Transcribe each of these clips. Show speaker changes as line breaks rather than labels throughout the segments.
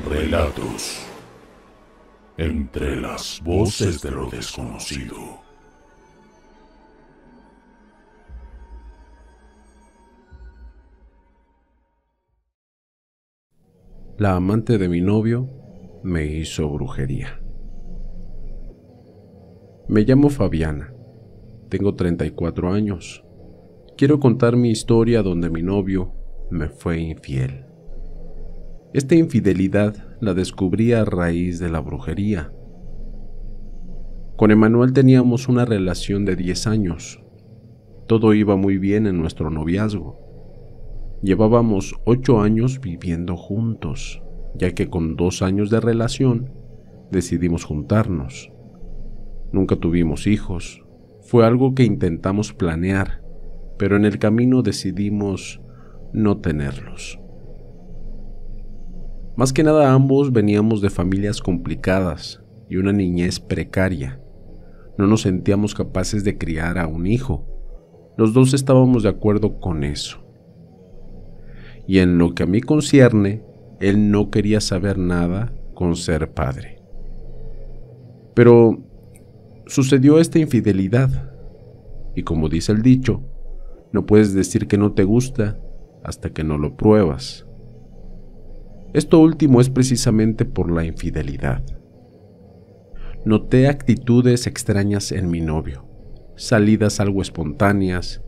Relatos entre las voces de lo desconocido.
La amante de mi novio me hizo brujería. Me llamo Fabiana, tengo 34 años. Quiero contar mi historia donde mi novio me fue infiel. Esta infidelidad la descubrí a raíz de la brujería. Con Emanuel teníamos una relación de 10 años. Todo iba muy bien en nuestro noviazgo. Llevábamos 8 años viviendo juntos, ya que con 2 años de relación decidimos juntarnos. Nunca tuvimos hijos. Fue algo que intentamos planear, pero en el camino decidimos no tenerlos. Más que nada ambos veníamos de familias complicadas y una niñez precaria. No nos sentíamos capaces de criar a un hijo. Los dos estábamos de acuerdo con eso. Y en lo que a mí concierne, él no quería saber nada con ser padre. Pero sucedió esta infidelidad. Y como dice el dicho, no puedes decir que no te gusta hasta que no lo pruebas. Esto último es precisamente por la infidelidad. Noté actitudes extrañas en mi novio, salidas algo espontáneas.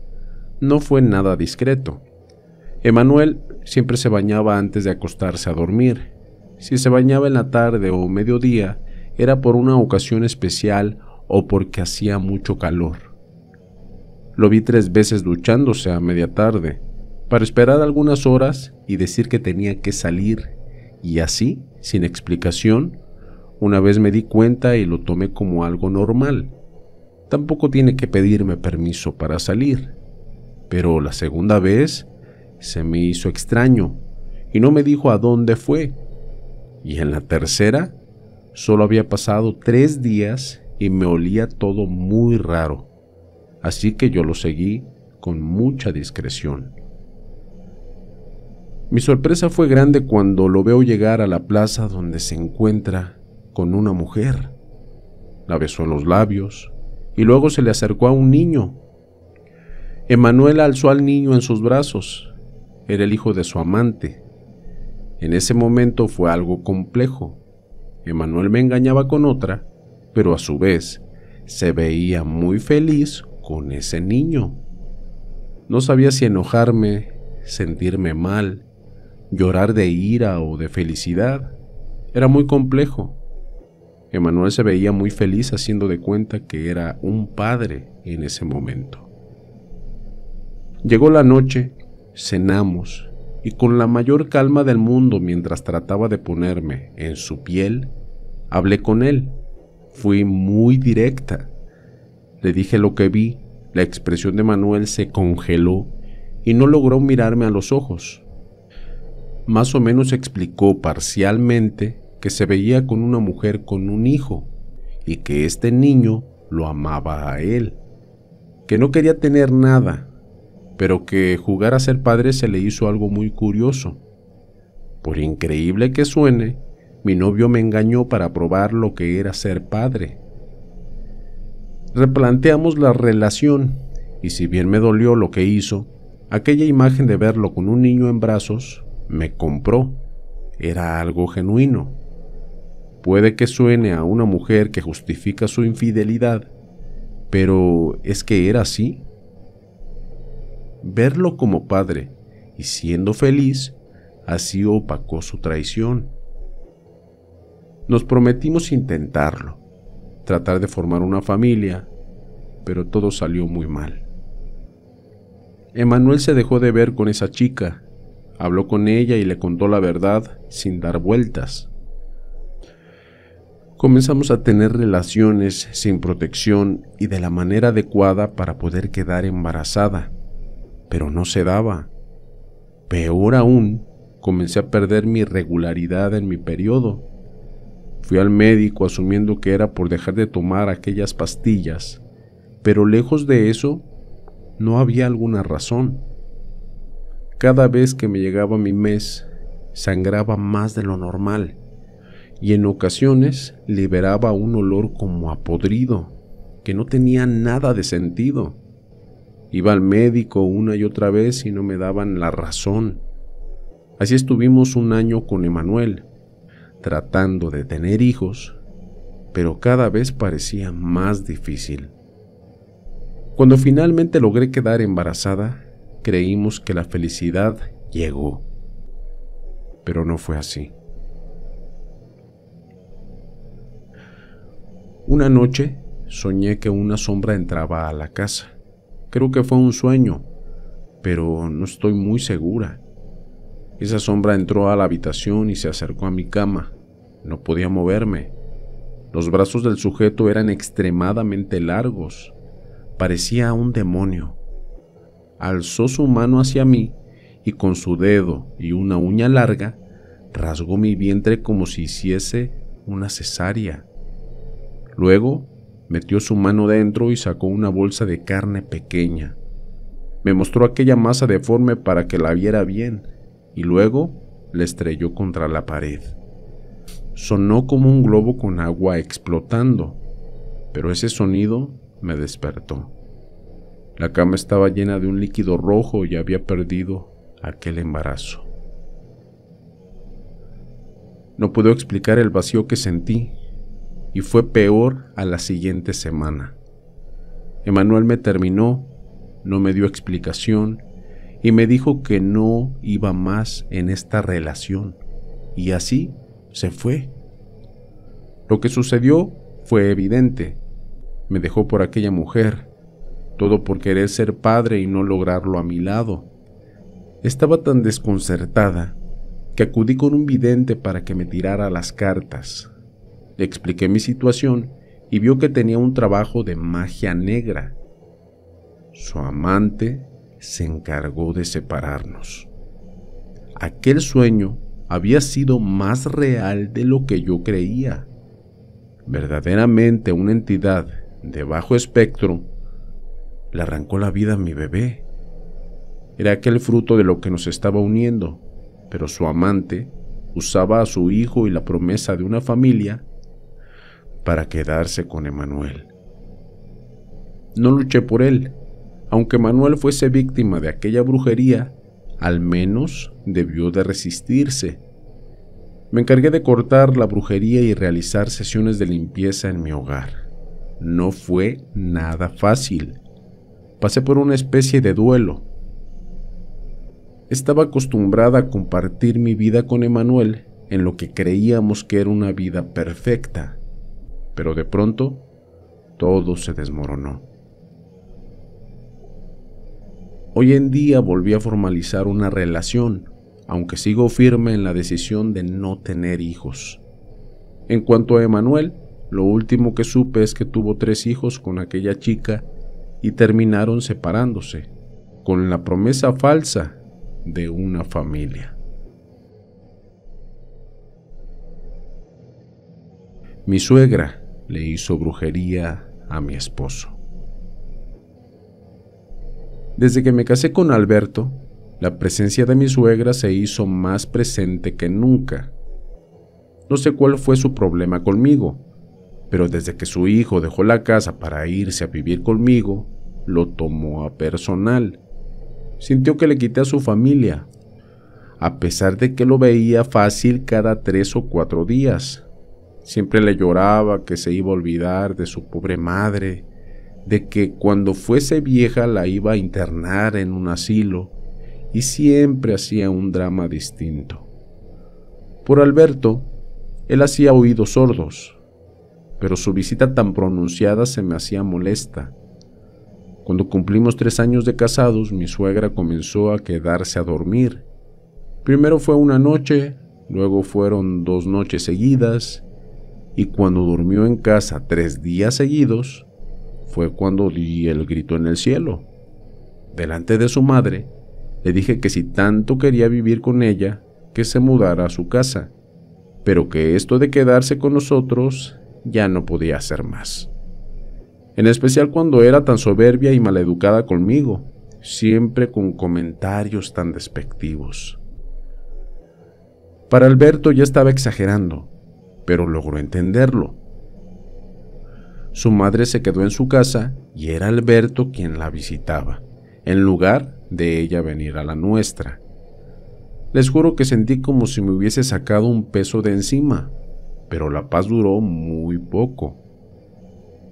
No fue nada discreto. Emanuel siempre se bañaba antes de acostarse a dormir. Si se bañaba en la tarde o mediodía, era por una ocasión especial o porque hacía mucho calor. Lo vi 3 veces duchándose a media tarde, para esperar algunas horas y decir que tenía que salir, y así, sin explicación. Una vez me di cuenta y lo tomé como algo normal. Tampoco tiene que pedirme permiso para salir. Pero la segunda vez se me hizo extraño y no me dijo a dónde fue. Y en la tercera, solo había pasado 3 días y me olía todo muy raro. Así que yo lo seguí con mucha discreción. Mi sorpresa fue grande cuando lo veo llegar a la plaza donde se encuentra con una mujer. La besó en los labios y luego se le acercó a un niño. Emanuel alzó al niño en sus brazos. Era el hijo de su amante. En ese momento fue algo complejo. Emanuel me engañaba con otra, pero a su vez se veía muy feliz con ese niño. No sabía si enojarme, sentirme mal, llorar de ira o de felicidad. Era muy complejo. Emanuel se veía muy feliz haciendo de cuenta que era un padre en ese momento. Llegó la noche, cenamos y con la mayor calma del mundo, mientras trataba de ponerme en su piel, hablé con él. Fui muy directa. Le dije lo que vi. La expresión de Emanuel se congeló y no logró mirarme a los ojos. Más o menos explicó parcialmente que se veía con una mujer con un hijo y que este niño lo amaba a él, que no quería tener nada, pero que jugar a ser padre se le hizo algo muy curioso. Por increíble que suene, mi novio me engañó para probar lo que era ser padre. Replanteamos la relación y si bien me dolió lo que hizo, aquella imagen de verlo con un niño en brazos me compró. Era algo genuino. Puede que suene a una mujer que justifica su infidelidad, pero es que era así. Verlo como padre y siendo feliz, así opacó su traición. Nos prometimos intentarlo, tratar de formar una familia, pero todo salió muy mal. Emanuel se dejó de ver con esa chica, habló con ella y le contó la verdad sin dar vueltas. Comenzamos a tener relaciones sin protección y de la manera adecuada para poder quedar embarazada, pero no se daba. Peor aún, comencé a perder mi regularidad en mi periodo. Fui al médico asumiendo que era por dejar de tomar aquellas pastillas, pero lejos de eso, no había alguna razón. Cada vez que me llegaba mi mes, sangraba más de lo normal y en ocasiones liberaba un olor como a podrido, que no tenía nada de sentido. Iba al médico una y otra vez y no me daban la razón. Así estuvimos un año con Emanuel, tratando de tener hijos, pero cada vez parecía más difícil. Cuando finalmente logré quedar embarazada, creímos que la felicidad llegó, pero no fue así. Una noche soñé que una sombra entraba a la casa. Creo que fue un sueño, pero no estoy muy segura. Esa sombra entró a la habitación y se acercó a mi cama. No podía moverme. Los brazos del sujeto eran extremadamente largos. Parecía un demonio. Alzó su mano hacia mí y con su dedo y una uña larga rasgó mi vientre como si hiciese una cesárea. Luego metió su mano dentro y sacó una bolsa de carne pequeña. Me mostró aquella masa deforme para que la viera bien y luego la estrelló contra la pared. Sonó como un globo con agua explotando, pero ese sonido me despertó. La cama estaba llena de un líquido rojo y había perdido aquel embarazo. No pude explicar el vacío que sentí y fue peor a la siguiente semana. Emanuel me terminó, no me dio explicación y me dijo que no iba más en esta relación y así se fue. Lo que sucedió fue evidente. Me dejó por aquella mujer, todo por querer ser padre y no lograrlo a mi lado. Estaba tan desconcertada que acudí con un vidente para que me tirara las cartas. Le expliqué mi situación y vio que tenía un trabajo de magia negra. Su amante se encargó de separarnos. Aquel sueño había sido más real de lo que yo creía. Verdaderamente una entidad de bajo espectro le arrancó la vida a mi bebé. Era aquel fruto de lo que nos estaba uniendo, pero su amante usaba a su hijo y la promesa de una familia para quedarse con Emanuel. No luché por él. Aunque Emanuel fuese víctima de aquella brujería, al menos debió de resistirse. Me encargué de cortar la brujería y realizar sesiones de limpieza en mi hogar. No fue nada fácil. Pasé por una especie de duelo. Estaba acostumbrada a compartir mi vida con Emanuel en lo que creíamos que era una vida perfecta, pero de pronto todo se desmoronó. Hoy en día volví a formalizar una relación, aunque sigo firme en la decisión de no tener hijos. En cuanto a Emanuel, lo último que supe es que tuvo 3 hijos con aquella chica y terminaron separándose, con la promesa falsa de una familia. Mi suegra le hizo brujería a mi esposo. Desde que me casé con Alberto, la presencia de mi suegra se hizo más presente que nunca. No sé cuál fue su problema conmigo, pero desde que su hijo dejó la casa para irse a vivir conmigo, lo tomó a personal. Sintió que le quité a su familia, a pesar de que lo veía fácil cada 3 o 4 días. Siempre le lloraba que se iba a olvidar de su pobre madre, de que cuando fuese vieja la iba a internar en un asilo, y siempre hacía un drama distinto. Por Alberto, él hacía oídos sordos, pero su visita tan pronunciada se me hacía molesta. Cuando cumplimos 3 años de casados, mi suegra comenzó a quedarse a dormir. Primero fue una noche, luego fueron 2 noches seguidas, y cuando durmió en casa 3 días seguidos, fue cuando di el grito en el cielo. Delante de su madre, le dije que si tanto quería vivir con ella, que se mudara a su casa, pero que esto de quedarse con nosotros ya no podía hacer más. En especial cuando era tan soberbia y maleducada conmigo, siempre con comentarios tan despectivos. Para Alberto ya estaba exagerando, pero logró entenderlo. Su madre se quedó en su casa y era Alberto quien la visitaba, en lugar de ella venir a la nuestra. Les juro que sentí como si me hubiese sacado un peso de encima, pero la paz duró muy poco.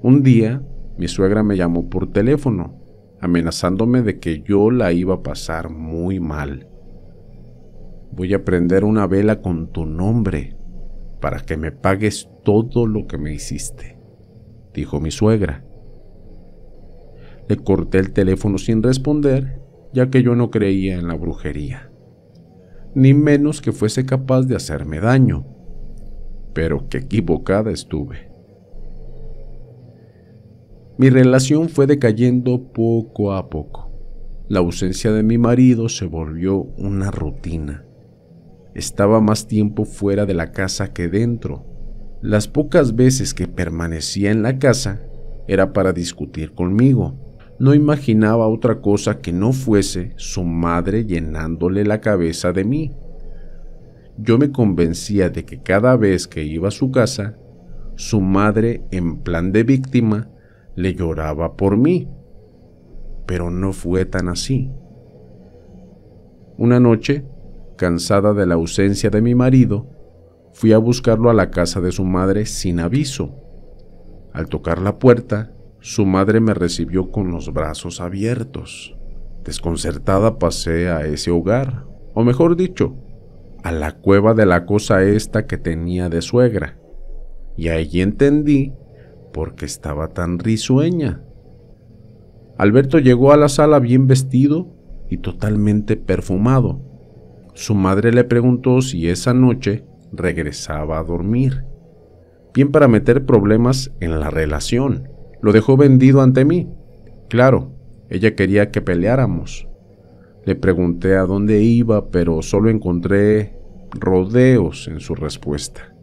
Un día, mi suegra me llamó por teléfono, amenazándome de que yo la iba a pasar muy mal. Voy a prender una vela con tu nombre para que me pagues todo lo que me hiciste, dijo mi suegra. Le corté el teléfono sin responder, ya que yo no creía en la brujería, ni menos que fuese capaz de hacerme daño. Pero qué equivocada estuve. Mi relación fue decayendo poco a poco. La ausencia de mi marido se volvió una rutina. Estaba más tiempo fuera de la casa que dentro. Las pocas veces que permanecía en la casa era para discutir conmigo. No imaginaba otra cosa que no fuese su madre llenándole la cabeza de mí. Yo me convencía de que cada vez que iba a su casa, su madre, en plan de víctima, le lloraba por mí. Pero no fue tan así. Una noche, cansada de la ausencia de mi marido, fui a buscarlo a la casa de su madre sin aviso. Al tocar la puerta, su madre me recibió con los brazos abiertos. Desconcertada pasé a ese hogar, o mejor dicho, a la cueva de la cosa esta que tenía de suegra, y allí entendí por qué estaba tan risueña. Alberto llegó a la sala bien vestido y totalmente perfumado. Su madre le preguntó si esa noche regresaba a dormir, bien para meter problemas en la relación. Lo dejó vendido ante mí. Claro, ella quería que peleáramos. Le pregunté a dónde iba, pero solo encontré rodeos en su respuesta.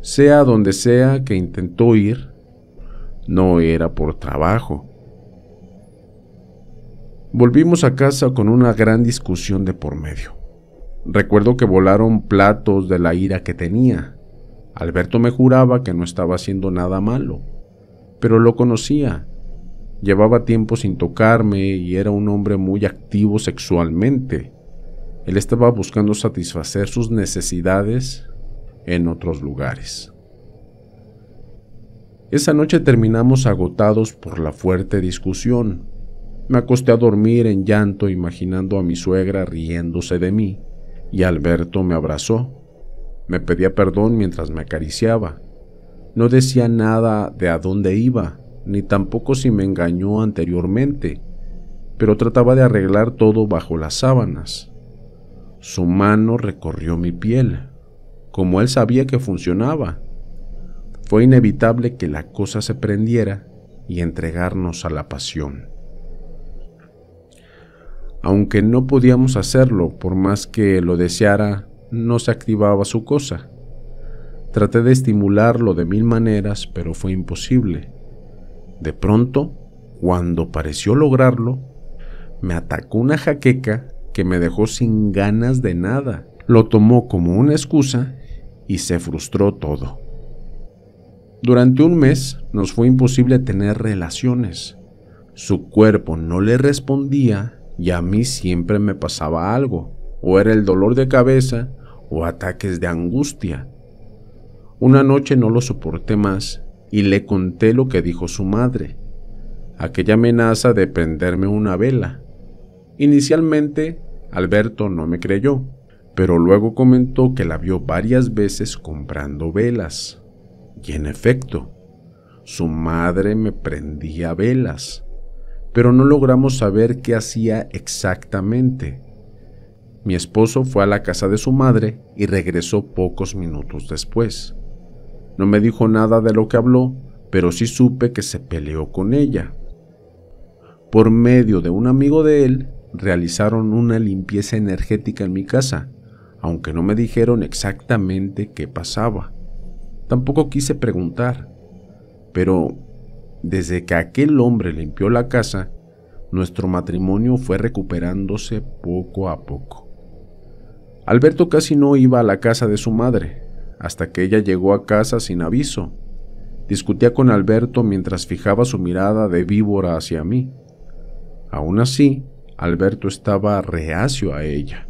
Sea donde sea que intentó ir, no era por trabajo. Volvimos a casa con una gran discusión de por medio. Recuerdo que volaron platos de la ira que tenía. Alberto me juraba que no estaba haciendo nada malo, pero lo conocía. Llevaba tiempo sin tocarme y era un hombre muy activo sexualmente. Él estaba buscando satisfacer sus necesidades en otros lugares. Esa noche terminamos agotados por la fuerte discusión. Me acosté a dormir en llanto imaginando a mi suegra riéndose de mí, y Alberto me abrazó. Me pedía perdón mientras me acariciaba. No decía nada de a dónde iba, ni tampoco si me engañó anteriormente, pero trataba de arreglar todo bajo las sábanas. Su mano recorrió mi piel, como él sabía que funcionaba. Fue inevitable que la cosa se prendiera y entregarnos a la pasión. Aunque no podíamos hacerlo, por más que lo deseara, no se activaba su cosa. Traté de estimularlo de 1000 maneras, pero fue imposible. De pronto, cuando pareció lograrlo, me atacó una jaqueca que me dejó sin ganas de nada. Lo tomó como una excusa y se frustró todo. Durante un mes nos fue imposible tener relaciones. Su cuerpo no le respondía y a mí siempre me pasaba algo, o era el dolor de cabeza o ataques de angustia. Una noche no lo soporté más y le conté lo que dijo su madre, aquella amenaza de prenderme una vela. Inicialmente, Alberto no me creyó, pero luego comentó que la vio varias veces comprando velas. Y en efecto, su madre me prendía velas, pero no logramos saber qué hacía exactamente. Mi esposo fue a la casa de su madre y regresó pocos minutos después. No me dijo nada de lo que habló, pero sí supe que se peleó con ella. Por medio de un amigo de él, realizaron una limpieza energética en mi casa, aunque no me dijeron exactamente qué pasaba. Tampoco quise preguntar, pero desde que aquel hombre limpió la casa, nuestro matrimonio fue recuperándose poco a poco. Alberto casi no iba a la casa de su madre. hasta que ella llegó a casa sin aviso. Discutía con Alberto mientras fijaba su mirada de víbora hacia mí. Aún así, Alberto estaba reacio a ella.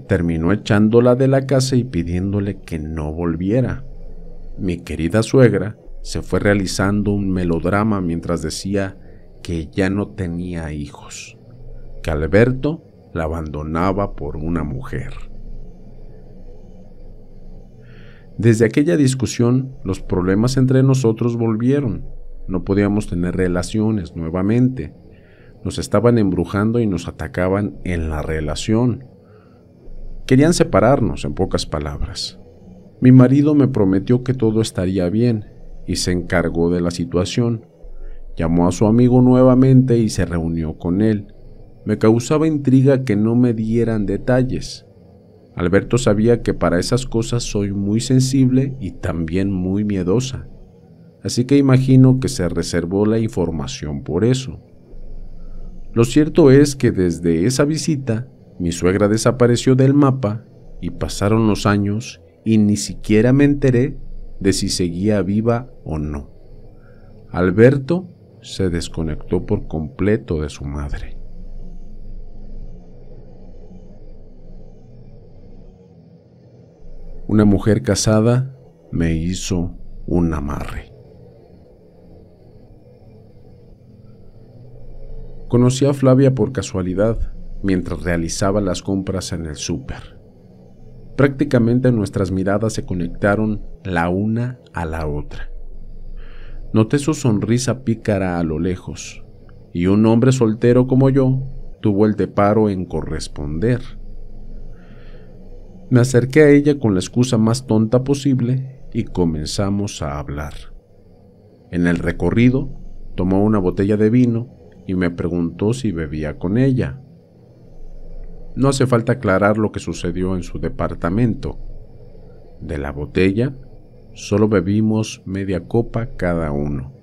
Terminó echándola de la casa y pidiéndole que no volviera. Mi querida suegra se fue realizando un melodrama mientras decía que ya no tenía hijos, que Alberto la abandonaba por una mujer. Desde aquella discusión, los problemas entre nosotros volvieron. No podíamos tener relaciones nuevamente. Nos estaban embrujando y nos atacaban en la relación. Querían separarnos, en pocas palabras. Mi marido me prometió que todo estaría bien y se encargó de la situación. Llamó a su amigo nuevamente y se reunió con él. Me causaba intriga que no me dieran detalles. Alberto sabía que para esas cosas soy muy sensible y también muy miedosa, así que imagino que se reservó la información por eso. Lo cierto es que desde esa visita, mi suegra desapareció del mapa y pasaron los años y ni siquiera me enteré de si seguía viva o no. Alberto se desconectó por completo de su madre. Una mujer casada me hizo un amarre. Conocí a Flavia por casualidad mientras realizaba las compras en el súper. Prácticamente nuestras miradas se conectaron la una a la otra. Noté su sonrisa pícara a lo lejos, y un hombre soltero como yo tuvo el deparo en corresponder. Me acerqué a ella con la excusa más tonta posible y comenzamos a hablar. En el recorrido, tomó una botella de vino y me preguntó si bebía con ella. No hace falta aclarar lo que sucedió en su departamento. De la botella, solo bebimos media copa cada uno,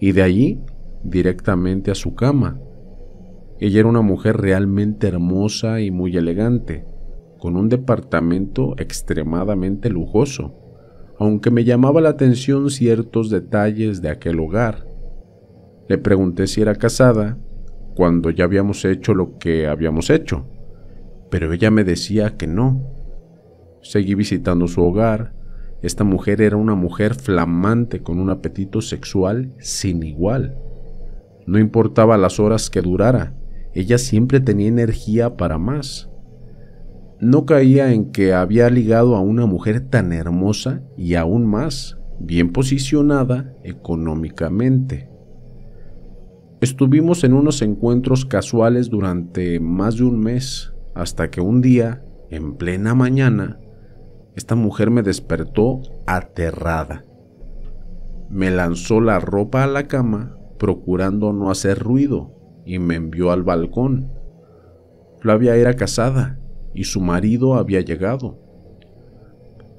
y de allí directamente a su cama. Ella era una mujer realmente hermosa y muy elegante, con un departamento extremadamente lujoso, aunque me llamaba la atención ciertos detalles de aquel hogar. Le pregunté si era casada, cuando ya habíamos hecho lo que habíamos hecho, pero ella me decía que no. Seguí visitando su hogar. Esta mujer era una mujer flamante con un apetito sexual sin igual. No importaba las horas que durara, ella siempre tenía energía para más. No caía en que había ligado a una mujer tan hermosa y aún más bien posicionada económicamente. Estuvimos en unos encuentros casuales durante más de un mes, hasta que un día, en plena mañana, esta mujer me despertó aterrada. Me lanzó la ropa a la cama, procurando no hacer ruido, y me envió al balcón. Flavia era casada y su marido había llegado.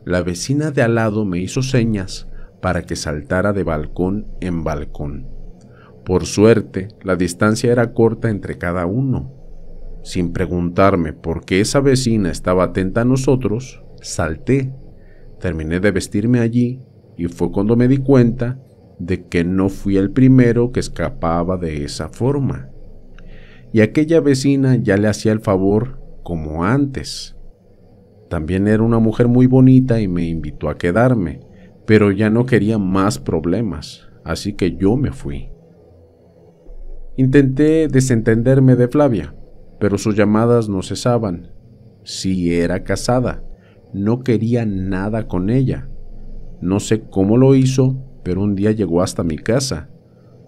La vecina de al lado me hizo señas para que saltara de balcón en balcón. Por suerte, la distancia era corta entre cada uno. Sin preguntarme por qué esa vecina estaba atenta a nosotros, salté. Terminé de vestirme allí y fue cuando me di cuenta de que no fui el primero que escapaba de esa forma. Y aquella vecina ya le hacía el favor como antes. También era una mujer muy bonita y me invitó a quedarme, pero ya no quería más problemas, así que yo me fui. Intenté desentenderme de Flavia, pero sus llamadas no cesaban. Sí era casada, no quería nada con ella. No sé cómo lo hizo, pero un día llegó hasta mi casa.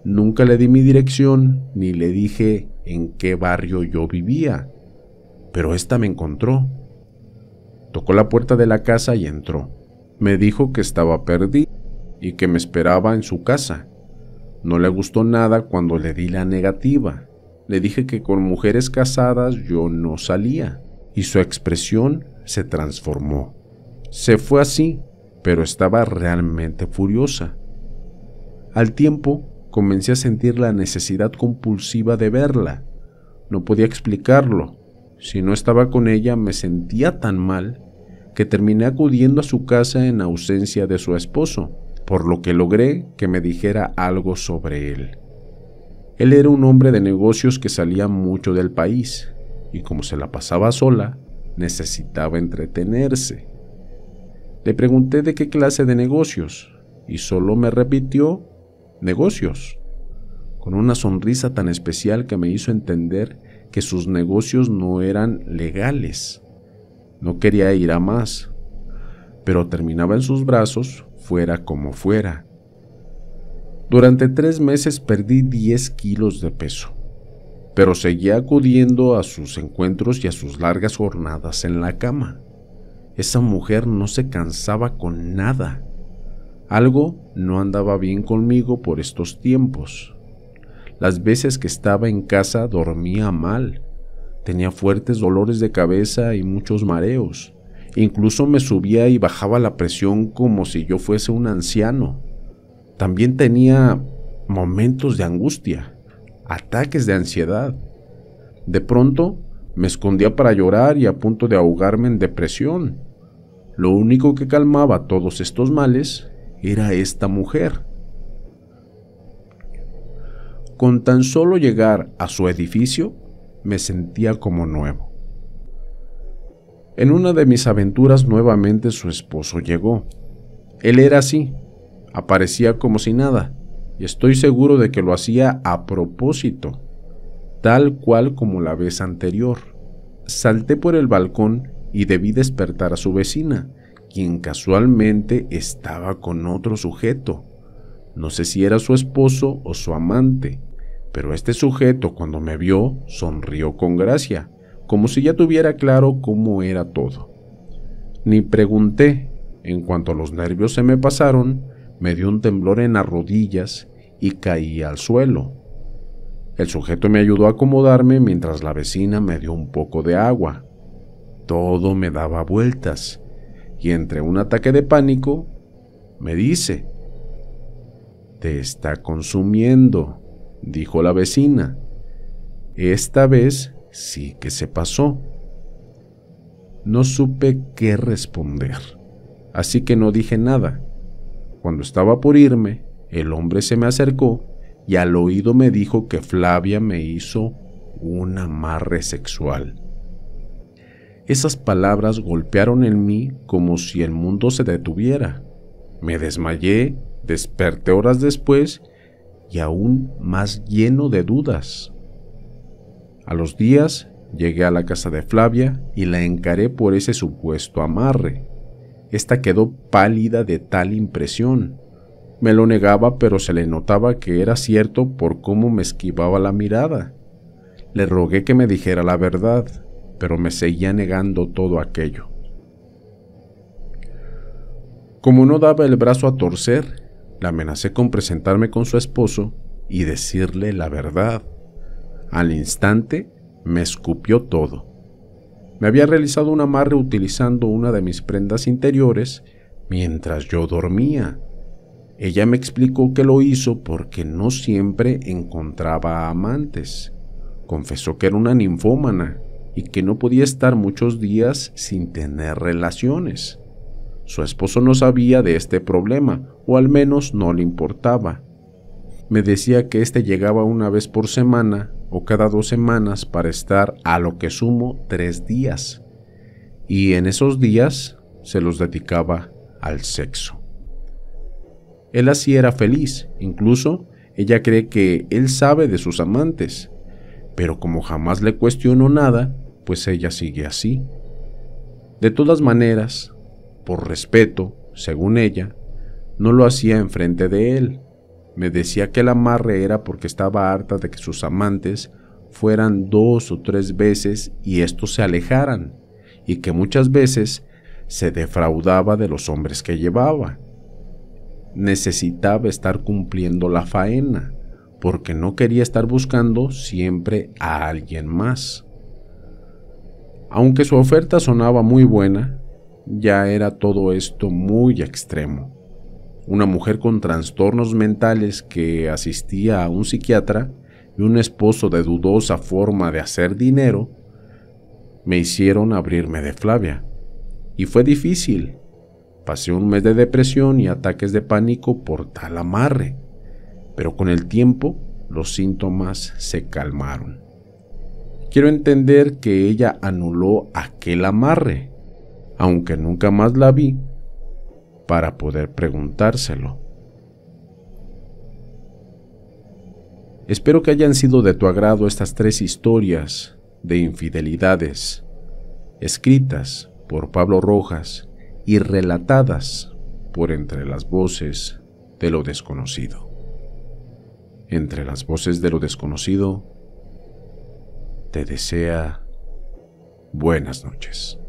Nunca le di mi dirección ni le dije en qué barrio yo vivía, pero esta me encontró. Tocó la puerta de la casa y entró. Me dijo que estaba perdida y que me esperaba en su casa. No le gustó nada cuando le di la negativa. Le dije que con mujeres casadas yo no salía, y su expresión se transformó. Se fue así, pero estaba realmente furiosa. Al tiempo, comencé a sentir la necesidad compulsiva de verla. No podía explicarlo. Si no estaba con ella me sentía tan mal que terminé acudiendo a su casa en ausencia de su esposo, por lo que logré que me dijera algo sobre él. Él era un hombre de negocios que salía mucho del país, y como se la pasaba sola, necesitaba entretenerse. Le pregunté de qué clase de negocios, y solo me repitió negocios, con una sonrisa tan especial que me hizo entender que sus negocios no eran legales. No quería ir a más, pero terminaba en sus brazos, fuera como fuera. Durante 3 meses perdí 10 kilos de peso, pero seguía acudiendo a sus encuentros y a sus largas jornadas en la cama. Esa mujer no se cansaba con nada. Algo no andaba bien conmigo por estos tiempos. Las veces que estaba en casa dormía mal. Tenía fuertes dolores de cabeza y muchos mareos. Incluso me subía y bajaba la presión como si yo fuese un anciano. También tenía momentos de angustia, ataques de ansiedad. De pronto me escondía para llorar y a punto de ahogarme en depresión. Lo único que calmaba todos estos males era esta mujer. Con tan solo llegar a su edificio, me sentía como nuevo. En una de mis aventuras nuevamente su esposo llegó. Él era así, aparecía como si nada, y estoy seguro de que lo hacía a propósito, tal cual como la vez anterior. Salté por el balcón y debí despertar a su vecina, quien casualmente estaba con otro sujeto. No sé si era su esposo o su amante, pero este sujeto cuando me vio sonrió con gracia, como si ya tuviera claro cómo era todo. Ni pregunté, en cuanto los nervios se me pasaron, me dio un temblor en las rodillas y caí al suelo. El sujeto me ayudó a acomodarme mientras la vecina me dio un poco de agua. Todo me daba vueltas, y entre un ataque de pánico, me dice: «Te está consumiendo», dijo la vecina. Esta vez sí que se pasó. No supe qué responder, así que no dije nada. Cuando estaba por irme, el hombre se me acercó y al oído me dijo que Flavia me hizo un amarre sexual. Esas palabras golpearon en mí como si el mundo se detuviera. Me desmayé, desperté horas después y aún más lleno de dudas. A los días llegué a la casa de Flavia y la encaré por ese supuesto amarre. Esta quedó pálida de tal impresión. Me lo negaba, pero se le notaba que era cierto por cómo me esquivaba la mirada. Le rogué que me dijera la verdad, pero me seguía negando todo aquello. Como no daba el brazo a torcer, la amenacé con presentarme con su esposo y decirle la verdad. Al instante me escupió todo. Me había realizado un amarre utilizando una de mis prendas interiores mientras yo dormía. Ella me explicó que lo hizo porque no siempre encontraba amantes. Confesó que era una ninfómana y que no podía estar muchos días sin tener relaciones. Su esposo no sabía de este problema, o al menos no le importaba. Me decía que este llegaba una vez por semana o cada 2 semanas para estar a lo que sumo 3 días, y en esos días se los dedicaba al sexo. Él así era feliz, incluso ella cree que él sabe de sus amantes, pero como jamás le cuestionó nada, pues ella sigue así. De todas maneras, por respeto, según ella, no lo hacía enfrente de él. Me decía que el amarre era porque estaba harta de que sus amantes fueran 2 o 3 veces y estos se alejaran, y que muchas veces se defraudaba de los hombres que llevaba. Necesitaba estar cumpliendo la faena, porque no quería estar buscando siempre a alguien más. Aunque su oferta sonaba muy buena, ya era todo esto muy extremo. Una mujer con trastornos mentales que asistía a un psiquiatra y un esposo de dudosa forma de hacer dinero me hicieron abrirme de Flavia. Y fue difícil. Pasé un mes de depresión y ataques de pánico por tal amarre, pero con el tiempo los síntomas se calmaron. Quiero entender que ella anuló aquel amarre, aunque nunca más la vi, para poder preguntárselo. Espero que hayan sido de tu agrado estas 3 historias de infidelidades, escritas por Pablo Rojas y relatadas por Entre las Voces de lo Desconocido. Entre las Voces de lo Desconocido te desea buenas noches.